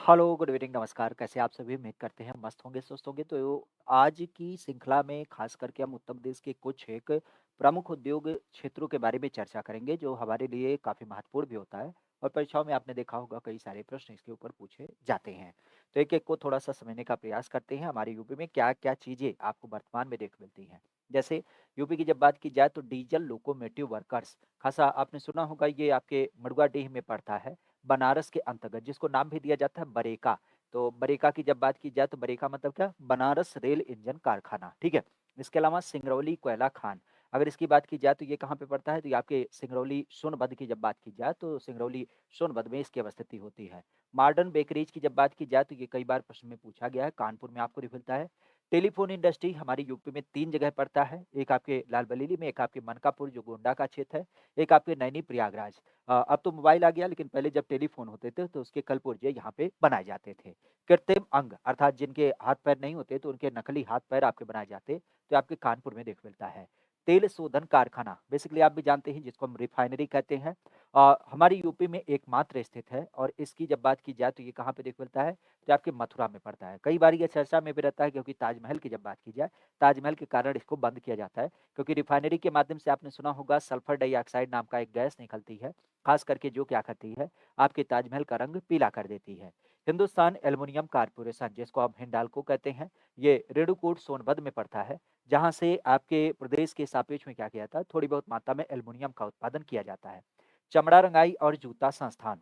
Hello, good evening, नमस्कार। कैसे आप सभी? उम्मीद करते हैं मस्त होंगे, स्वस्थ होंगे। तो आज की श्रृंखला में ख़ास करके हम उत्तर प्रदेश के कुछ एक प्रमुख उद्योग क्षेत्रों के बारे में चर्चा करेंगे, जो हमारे लिए काफ़ी महत्वपूर्ण भी होता है और परीक्षाओं में आपने देखा होगा कई सारे प्रश्न इसके ऊपर पूछे जाते हैं। तो एक-एक को थोड़ा-सा समझने का प्रयास करते हैं। हमारे यूपी में क्या-क्या चीज़ें आपको वर्तमान में देख मिलती हैं। जैसे यूपी की जब बात की जाए तो डीज़ल लोकोमोटिव वर्कर्स, ख़ासा आपने सुना होगा ये आपके मडुआडीह में पड़ता है। बनारस के अंतर्गत जिसको नाम भी दिया जाता है बरेका। तो बरेका की जब बात की जाए तो बरेका मतलब क्या? बनारस रेल इंजन कारखाना, ठीक है? इसके अलावा सिंगरौली कोयला खान, अगर इसकी बात की जाए तो ये कहाँ पे पड़ता है? तो ये आपके सिंगरौली सोनभद्र की जब बात की जाए तो सिंगरौली सोनभद्र में इसकी अवस्थिति होती है। मॉडर्न बेकरीज की जब बात की जाए तो ये कई बार प्रश्न में पूछा गया है, कानपुर में आपको मिलता है। टेलीफ़ोन इंडस्ट्री हमारे यूपी में 3 जगह पड़ता है, एक आपके लाल बरेली में, एक आपके मनकापुर जो गोंडा का क्षेत्र है, एक आपके नैनी प्रयागराज। अब तो मोबाइल आ गया लेकिन पहले जब टेलीफ़ोन होते थे तो उसके कलपुर्जे यहाँ पे बनाए जाते थे। कृत्रिम अंग अर्थात जिनके हाथ-पैर नहीं होते तो उनके नकली हाथ-पैर आपके बनाए जाते, तो आपके कानपुर में देख मिलता है। तेल शोधन कारखाना बेसिकली आप भी जानते हैं जिसको हम रिफाइनरी कहते हैं। हमारी यूपी में एकमात्र स्थित है और इसकी जब बात की जाए तो ये कहाँ पे देख मिलता है? तो आपके मथुरा में पड़ता है। कई बार ये चर्चा में भी रहता है क्योंकि ताजमहल की जब बात की जाए, ताजमहल के कारण इसको बंद किया जाता है क्योंकि रिफाइनरी के माध्यम से आपने सुना होगा सल्फर डाइऑक्साइड नाम का एक गैस निकलती है। खास करके जो क्या करती है, आपके ताजमहल का रंग पीला कर देती है। हिंदुस्तान एल्युमिनियम कारपोरेशन जिसको हम हिंडाल्को कहते हैं, ये रेणुकूट सोनभद्र में पड़ता है, जहाँ से आपके प्रदेश के सापेक्ष में क्या किया जाता है, थोड़ी बहुत मात्रा में एल्युमिनियम का उत्पादन किया जाता है। चमड़ा रंगाई और जूता संस्थान,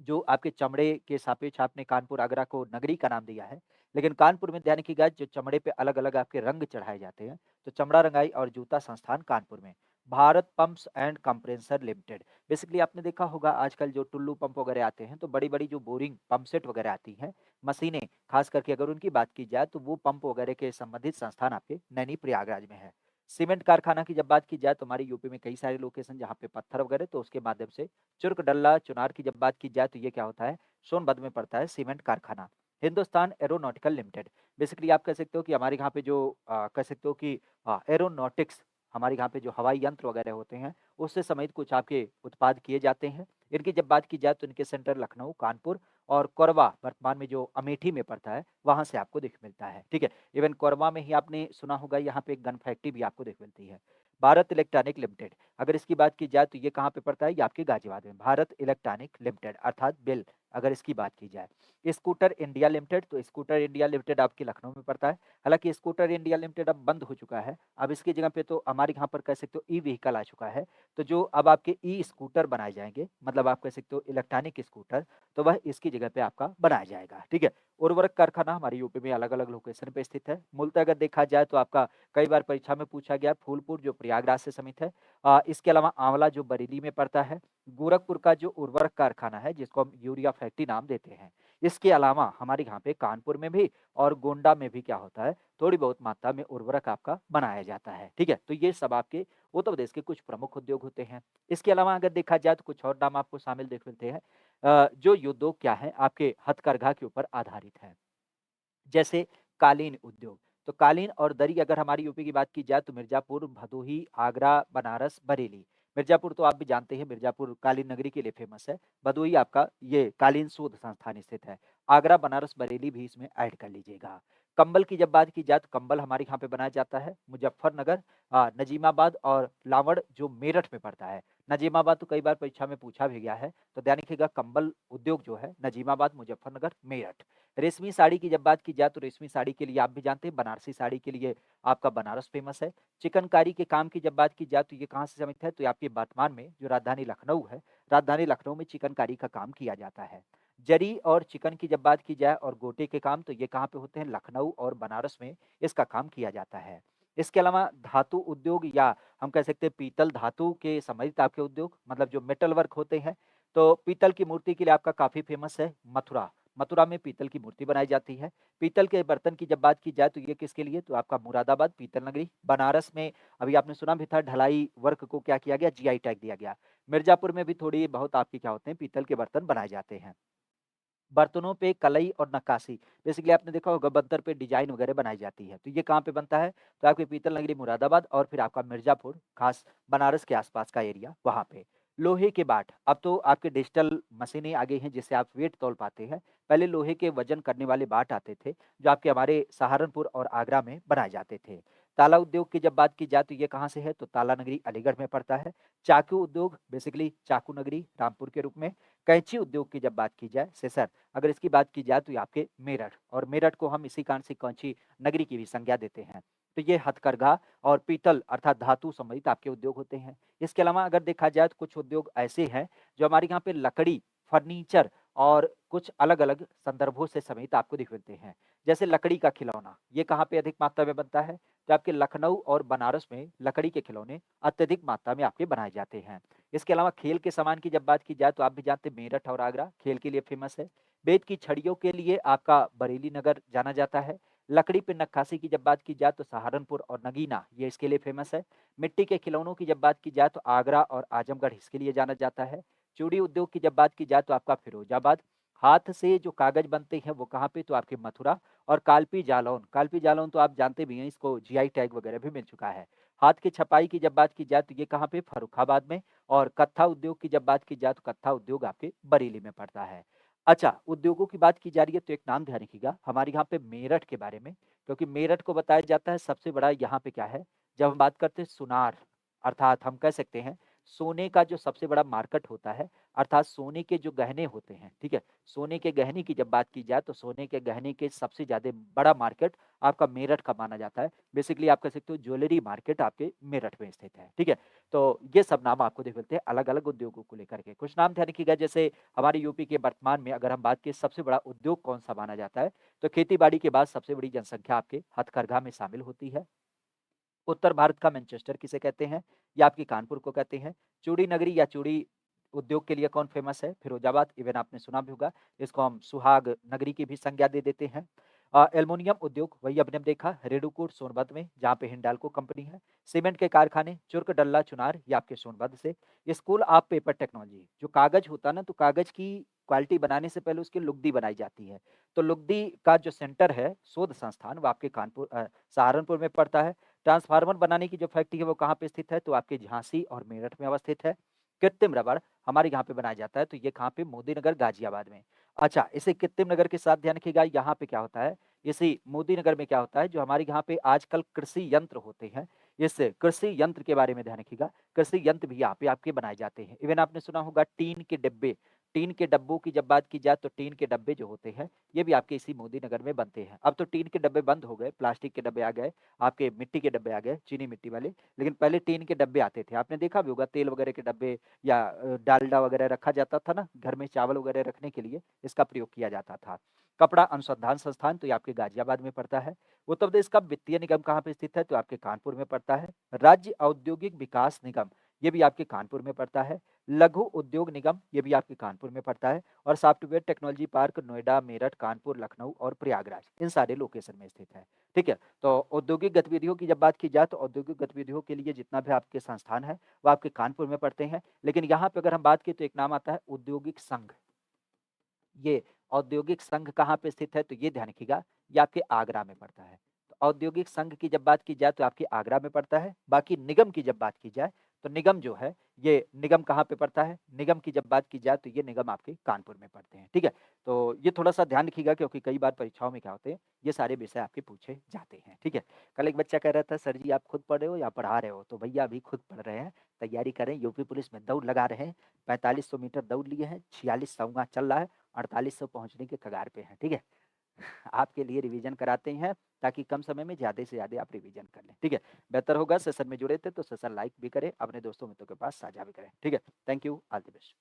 जो आपके चमड़े के सापेक्ष आपने कानपुर आगरा को नगरी का नाम दिया है, लेकिन कानपुर में ध्यान रखिएगा जो चमड़े पे अलग-अलग आपके रंग चढ़ाए जाते हैं, तो चमड़ा रंगाई और जूता संस्थान कानपुर में। Bharat pumps and compressor limited, basically आपने देखा होगा आजकल जो टुल्लू पंप वगैरह आते हैं, तो बड़ी-बड़ी जो बोरिंग पंप सेट वगैरह आती हैं, मशीनें, खास करके अगर उनकी बात की जाए तो वो पंप वगैरह के संबंधित संस्थान आपके नैनी प्रयागराज में है। सीमेंट कारखाना की जब बात की जाए तो हमारे यूपी में कई सारे लोकेशन जहाँ पे पत्थर वगैरह तो उसके माध्यम से चुर्क डल्ला, चुनार की जब बात की जाए तो ये क्या होता है, सोनभद्र में पड़ता है सीमेंट कारखाना। हिंदुस्तान एरोनॉटिकल लिमिटेड, बेसिकली आप कह सकते हो कि हमारे यहाँ पे जो कह सकते हो कि एरोनॉटिक्स हमारे यहाँ पे जो हवाई यंत्र वगैरह होते हैं, उससे संबंधित कुछ आपके उत्पाद किए जाते हैं। इनकी जब बात की जाए तो इनके सेंटर लखनऊ, कानपुर और कोरबा वर्तमान में जो अमेठी में पड़ता है, वहाँ से आपको दिख मिलता है, ठीक है? इवन कोरबा में ही आपने सुना होगा यहाँ पे एक गन फैक्ट्री भी आपको दिख मिलती है। भारत इलेक्ट्रॉनिक लिमिटेड, अगर इसकी बात की जाए तो ये कहाँ पे पड़ता है? ये आपके गाज़ियाबाद में, भारत इलेक्ट्रॉनिक लिमिटेड अर्थात बिल अगर इसकी बात की जाए। स्कूटर इंडिया लिमिटेड, तो स्कूटर इंडिया लिमिटेड आपके लखनऊ में पड़ता है। हालाँकि स्कूटर इंडिया लिमिटेड अब बंद हो चुका है। अब इसकी जगह पे तो हमारे यहाँ पर कह सकते हो ई-व्हीकल आ चुका है। तो जो अब आपके ई-स्कूटर बनाए जाएँगे, मतलब आप कह सकते हो इलेक्ट्रॉनिक स्कूटर, तो वह इसकी जगह पे आपका बनाया जाएगा, ठीक है? उर्वरक कारखाना हमारे यूपी में अलग-अलग लोकेशन पे स्थित है। मूलतः अगर देखा जाए तो आपका कई बार परीक्षा में पूछा गया फूलपुर जो प्रयागराज से समित है। इसके अलावा आंवला जो बरेली में पड़ता है। गोरखपुर का जो उर्वरक कारखाना है जिसको हम यूरिया फैक्ट्री नाम देते हैं। इसके अलावा हमारे यहाँ पे कानपुर में भी और गोंडा में भी क्या होता है, थोड़ी बहुत मात्रा में उर्वरक आपका बनाया जाता है, ठीक है? तो ये सब आपके उत्तर प्रदेश के कुछ प्रमुख उद्योग होते हैं। इसके अलावा अगर देखा जाए तो कुछ और नाम आपको शामिल देख मिलते हैं। जो ये उद्योग क्या है आपके हथकरघा के ऊपर आधारित है। जैसे कालीन उद्योग, तो कालीन और दरी अगर हमारी यूपी की बात की जाए तो मिर्ज़ापुर, भदोही, आगरा, बनारस, बरेली। मिर्ज़ापुर तो आप भी जानते हैं मिर्ज़ापुर कालीन नगरी के लिए फ़ेमस है। भदोही आपका ये कालीन शोध संस्थान स्थित है। आगरा, बनारस, बरेली भी इसमें ऐड कर लीजिएगा। कंबल की जब बात की जाए तो कंबल हमारे यहाँ पे बनाया जाता है मुज़फ्फरनगर, नजीमाबाद और लावड़ जो मेरठ में पड़ता है। नजीमाबाद तो कई बार परीक्षा में पूछा भी गया है, तो ध्यान रखिएगा कंबल उद्योग जो है नजीमाबाद, मुज़फ्फरनगर, मेरठ। रेशमी साड़ी की जब बात की जाए तो रेशमी साड़ी के लिए आप भी जानते हैं बनारसी साड़ी के लिए आपका बनारस फ़ेमस है। चिकनकारी के काम की जब बात की जाए तो ये कहाँ से समित है? तो ये आपके वर्तमान में जो राजधानी लखनऊ है, राजधानी लखनऊ में चिकनकारी का काम किया जाता है। जरी और चिकन की जब बात की जाए और गोटे के काम तो ये कहाँ पे होते हैं? लखनऊ और बनारस में इसका काम किया जाता है। इसके अलावा धातु उद्योग या हम कह सकते हैं पीतल धातु के संबंधित आपके उद्योग मतलब जो मेटल वर्क होते हैं, तो पीतल की मूर्ति के लिए आपका काफ़ी फ़ेमस है मथुरा। मथुरा में पीतल की मूर्ति बनाई जाती है। पीतल के बर्तन की जब बात की जाए तो ये किसके लिए? तो आपका मुरादाबाद पीतल नगरी। बनारस में अभी आपने सुना भी था ढलाई वर्क को क्या किया गया? जीआई टैग दिया गया। मिर्ज़ापुर में भी थोड़ी बहुत आपके क्या होते हैं पीतल के बर्तन बनाए जाते हैं। बर्तनों पे कलई और नक्काशी, बेसिकली आपने देखा होगा बर्तन पे डिज़ाइन वगैरह बनाई जाती है। तो ये कहाँ पे बनता है? तो आपके पीतल नगरी मुरादाबाद और फिर आपका मिर्ज़ापुर, खास बनारस के आस-पास का एरिया वहाँ पे। लोहे के बाट, अब तो आपके डिजिटल मशीनें आ गई हैं जिससे आप वेट तौल पाते हैं। पहले लोहे के वज़न करने वाले बाट आते थे, जो आपके हमारे सहारनपुर और आगरा में बनाए जाते थे। ताला उद्योग की जब बात की जाए तो ये कहाँ से है? तो ताला नगरी अलीगढ़ में पड़ता है। चाकू उद्योग बेसिकली चाकू नगरी रामपुर के रूप में। कैंची उद्योग की जब बात की जाए सिसर, अगर इसकी बात की जाए तो ये आपके मेरठ, और मेरठ को हम इसी कारण से कैंची नगरी की भी संज्ञा देते हैं। तो ये हथकरघा और पीतल अर्थात धातु संबंधित आपके उद्योग होते हैं। इसके अलावा अगर देखा जाए तो कुछ उद्योग ऐसे हैं जो हमारे यहाँ पे लकड़ी, फर्नीचर और कुछ अलग-अलग संदर्भों से समेत आपको दिख मिलते हैं। जैसे लकड़ी का खिलौना, ये कहाँ पे अधिक मात्रा में बनता है? तो आपके लखनऊ और बनारस में लकड़ी के खिलौने अत्यधिक मात्रा में आपके बनाए जाते हैं। इसके अलावा खेल के सामान की जब बात की जाए तो आप भी जानते हैं मेरठ और आगरा खेल के लिए फेमस है। बेत की छड़ियों के लिए आपका बरेली नगर जाना जाता है। लकड़ी पे नक्काशी की जब बात की जाए तो सहारनपुर और नगीना ये इसके लिए फेमस है। मिट्टी के खिलौनों की जब बात की जाए तो आगरा और आजमगढ़ इसके लिए जाना जाता है। चूड़ी उद्योग की जब बात की जाए तो आपका फिरोजाबाद। हाथ से जो कागज बनते हैं वो कहाँ पे? तो आपके मथुरा। और काल्पी जालौन तो आप जानते भी हैं, इसको जीआई टैग वगैरह भी मिल चुका है। हाथ की छपाई की जब बात की जाए तो ये कहाँ पे? फर्रुखाबाद में। और कत्था उद्योग की जब बात की जाए तो कत्था उद्योग आपके बरेली में पड़ता है। अच्छा, उद्योगों की बात की जा रही है तो एक नाम ध्यान रखिएगा हमारे यहाँ पे मेरठ के बारे में, क्योंकि मेरठ को बताया जाता है सबसे बड़ा यहाँ पे क्या है, जब हम बात करते हैं सुनार, अर्थात हम कह सकते हैं सोने का जो सबसे बड़ा मार्केट होता है, अर्थात सोने के जो गहने होते हैं, ठीक है? सोने के गहने की जब बात की जाए तो सोने के गहने के सबसे ज़्यादा बड़ा मार्केट आपका मेरठ का माना जाता है। बेसिकली आप कह सकते हो ज्वेलरी मार्केट आपके मेरठ में स्थित है, ठीक है? तो ये सब नाम आपको देख मिलते हैं अलग-अलग उद्योगों को लेकर के। कुछ नाम ध्यान रखिएगा, जैसे हमारे यूपी के वर्तमान में अगर हम बात की सबसे बड़ा उद्योग कौन-सा माना जाता है, तो खेती-बाड़ी के बाद सबसे बड़ी जनसंख्या आपके हथकरघा में शामिल होती है। उत्तर भारत का मैनचेस्टर किसे कहते हैं? या आपके कानपुर को कहते हैं। चूड़ी नगरी या चूड़ी उद्योग के लिए कौन फेमस है? फिरोजाबाद, इवन आपने सुना भी होगा। इसको हम सुहाग नगरी की भी संज्ञा दे देते हैं। एल्युमिनियम उद्योग वही अपने देखा रेणुकूट सोनभद्र में, जहाँ पे हिंडाल्को कंपनी है। सीमेंट के कारखाने चुर्क, डल्ला, चुनार ये आपके सोनभद्र से। स्कूल ऑफ पेपर टेक्नोलॉजी, जो कागज होता है ना, तो कागज की क्वालिटी बनाने से पहले उसकी लुगदी बनाई जाती है। तो लुगदी का जो सेंटर है, शोध संस्थान, वो आपके सहारनपुर में पड़ता है। ट्रांसफार्मर बनाने की जो फैक्ट्री है वो कहाँ पे स्थित है? तो आपके झांसी और मेरठ में अवस्थित है। कृत्रिम रबड़ हमारे यहाँ पे बनाया जाता है, तो ये कहाँ पे? मोदीनगर, गाजियाबाद में। अच्छा, इसी कृत्रिम नगर के साथ ध्यान रखिएगा, यहाँ पे क्या होता है, इसी मोदीनगर में क्या होता है, जो हमारे यहाँ पे आजकल कृषि यंत्र होते हैं, इस कृषि यंत्र के बारे में ध्यान रखिएगा। कृषि यंत्र भी यहाँ पे आपके बनाए जाते हैं। इवन आपने सुना होगा टीन के डिब्बे, टीन के डब्बों की जब बात की जाए तो टीन के डब्बे जो होते हैं, ये भी आपके इसी मोदीनगर में बनते हैं। अब तो टीन के डब्बे बंद हो गए, प्लास्टिक के डब्बे आ गए, आपके मिट्टी के डब्बे आ गए, चीनी मिट्टी वाले, लेकिन पहले टीन के डब्बे आते थे। आपने देखा भी होगा तेल वगैरह के डब्बे या डालडा वगैरह रखा जाता था ना, घर में चावल वगैरह रखने के लिए इसका प्रयोग किया जाता था। कपड़ा अनुसंधान संस्थान तो ये आपके गाजियाबाद में पड़ता है। उत्तर प्रदेश का वित्तीय निगम कहाँ पे स्थित है? तो आपके कानपुर में पड़ता है। राज्य औद्योगिक विकास निगम, ये भी आपके कानपुर में पड़ता है। लघु उद्योग निगम, ये भी आपके कानपुर में पड़ता है। और software technology park Noida, Meerut, Kanpur, Lucknow और प्रयागराज, इन सारे लोकेशन में स्थित है। ठीक है? तो औद्योगिक गतिविधियों की जब बात की जाए तो औद्योगिक गतिविधियों के लिए जितना भी आपके संस्थान है, वो आपके कानपुर में पड़ते हैं। लेकिन यहाँ पे अगर हम बात की तो एक नाम आता है औद्योगिक संघ। ये औद्योगिक संघ कहाँ पे स्थित है? तो ये ध्यान रखिएगा, ये आपके आगरा में पड़ता है। तो औद्योगिक संघ की जब बात की जाए तो आपके आगरा में पड़ता है। बाकी निगम की जब बात की जाए, तो निगम जो है, ये निगम कहाँ पे पड़ता है? निगम की जब बात की जाए तो ये निगम आपके कानपुर में पड़ते हैं, ठीक है? तो ये थोड़ा-सा ध्यान रखिएगा, क्योंकि कई बार परीक्षाओं में क्या होते हैं, ये सारे विषय आपके पूछे जाते हैं, ठीक है? कल एक बच्चा कह रहा था, सर जी आप खुद पढ़ रहे हो या पढ़ा रहे हो? तो भैया अभी खुद पढ़ रहे हैं, तैयारी कर रहे हैं, यूपी पुलिस में दौड़ लगा रहे हैं, 4500 मीटर दौड़ लिए हैं, 46वाँ चल रहा है, 4800 पहुँचने के कगार पे हैं, ठीक है? आपके लिए रिवीजन कराते हैं, ताकि कम समय में ज़्यादा से ज़्यादा आप रिवीजन कर लें, ठीक है? बेहतर होगा सेशन में जुड़े थे तो सेशन लाइक भी करें, अपने दोस्तों मित्रों के पास साझा भी करें, ठीक है? Thank you, all the best.